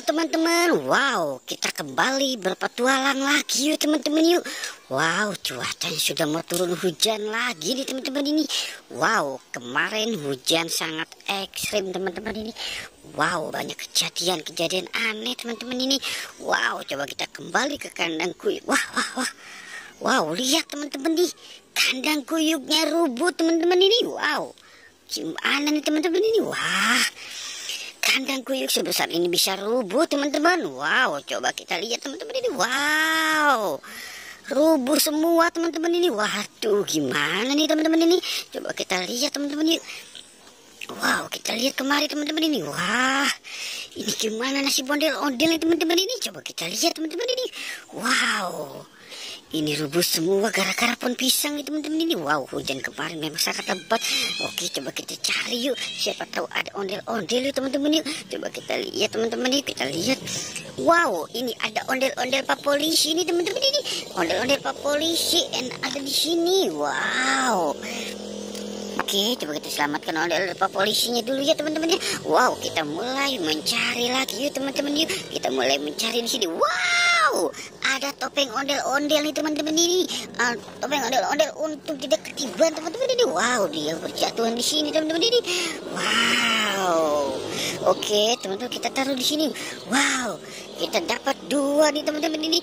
Halo teman-teman, wow, kita kembali berpetualang lagi yuk teman-teman yuk. Wow, cuacanya sudah mau turun hujan lagi nih teman-teman ini. Wow, kemarin hujan sangat ekstrim teman-teman ini. Wow, banyak kejadian aneh teman-teman ini. Wow, coba kita kembali ke kandang kuyuk. Wow, lihat teman-teman nih, kandang kuyuknya rubuh teman-teman ini. Wow, gimana nih teman-teman ini? Wah, kandang kuyuk sebesar ini bisa rubuh teman-teman. Wow, coba kita lihat teman-teman ini. Wow, rubuh semua teman-teman ini. Waduh, gimana nih teman-teman ini? Coba kita lihat teman-teman yuk. Wow, kita lihat kemari teman-teman ini. Wah, ini gimana nasib ondel-ondel nih teman-teman ini? Coba kita lihat teman-teman ini. Wow, ini rubuh semua gara-gara pohon pisang nih teman-teman ini. Wow, hujan kemarin memang sangat lebat. Oke, coba kita cari yuk. Siapa tahu ada ondel-ondel yuk teman-teman yuk. Coba kita lihat teman-teman yuk. Kita lihat. Wow, ini ada ondel-ondel Pak Polisi ini teman-teman ini. Ondel-ondel Pak Polisi ada di sini. Wow. Oke, coba kita selamatkan ondel-ondel Pak Polisinya dulu ya teman-teman ya. Wow, kita mulai mencari lagi yuk teman-teman yuk. Kita mulai mencari di sini. Wow, ada topeng ondel-ondel nih teman-teman ini. Topeng ondel-ondel untung tidak ketiban teman-teman ini. Wow, dia berjatuhan di sini teman-teman ini. Wow. Oke, teman-teman kita taruh di sini. Wow, kita dapat 2 nih teman-teman ini.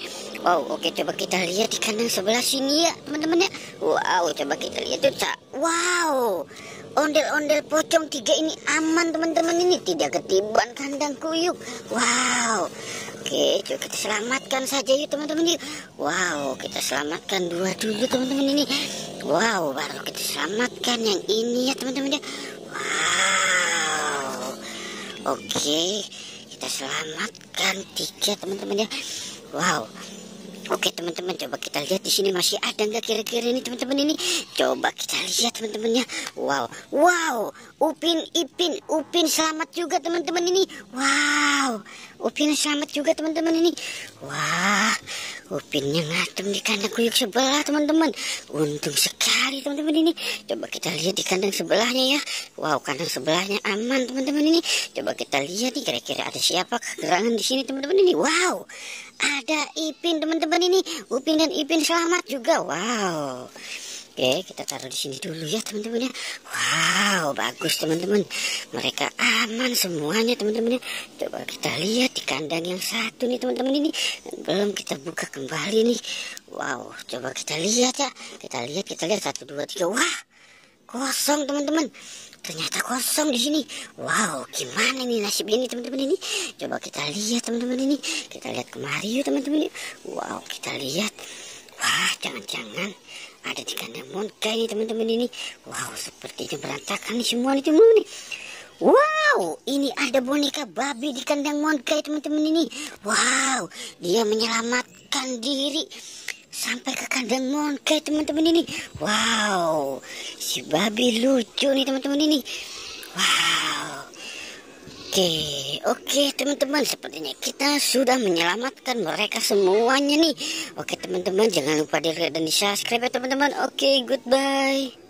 Wow, oke, coba kita lihat di kandang sebelah sini ya teman-teman ya. Wow, coba kita lihat tuh. Wow, ondel-ondel pocong 3 ini aman teman-teman ini, tidak ketiban kandang kuyuk. Wow. Oke, coba kita selamatkan saja yuk teman-teman yuk. Wow, kita selamatkan 2 dulu teman-teman ini. Wow, baru kita selamatkan yang ini ya teman-teman ya. Wow. Oke, kita selamatkan 3 teman-teman ya. Wow. Oke teman-teman, coba kita lihat di sini masih ada nggak kira-kira ini teman-teman ini. Coba kita lihat teman-teman ya. Wow, Upin selamat juga teman-teman ini. Wow, Upin selamat juga teman-teman ini. Wah, Upinnya ngadem di kandang kuyuk sebelah teman-teman. Untung sekali teman-teman ini. Coba kita lihat di kandang sebelahnya ya. Wow, kandang sebelahnya aman teman-teman ini. Coba kita lihat nih kira-kira ada siapa gerangan di sini teman-teman ini. Wow, ada Ipin teman-teman ini. Upin dan Ipin selamat juga. Wow. Oke, kita taruh di sini dulu ya teman-teman ya. Wow, bagus teman-teman. Mereka aman semuanya teman-teman ya. Coba kita lihat di kandang yang satu nih teman-teman ini. Belum kita buka kembali nih. Wow, coba kita lihat ya. Kita lihat 1, 2, 3. Wah, kosong teman-teman. Ternyata kosong di sini. Wow, gimana nih nasib ini teman-teman ini? Coba kita lihat teman-teman ini. Kita lihat kemari yuk teman-teman. Wow, kita lihat. Wah, jangan-jangan ada di kandang Monka ini teman-teman ini. Wow, sepertinya berantakan nih semua nih teman-teman ini. Wow, ini ada boneka babi di kandang Monka teman-teman ini. Wow, dia menyelamatkan diri sampai ke kandang Monka teman-teman ini. Wow, si babi lucu nih teman-teman ini. Wow. Oke teman-teman, sepertinya kita sudah menyelamatkan mereka semuanya nih. Oke teman-teman, jangan lupa di like dan di subscribe ya teman-teman. Oke, goodbye.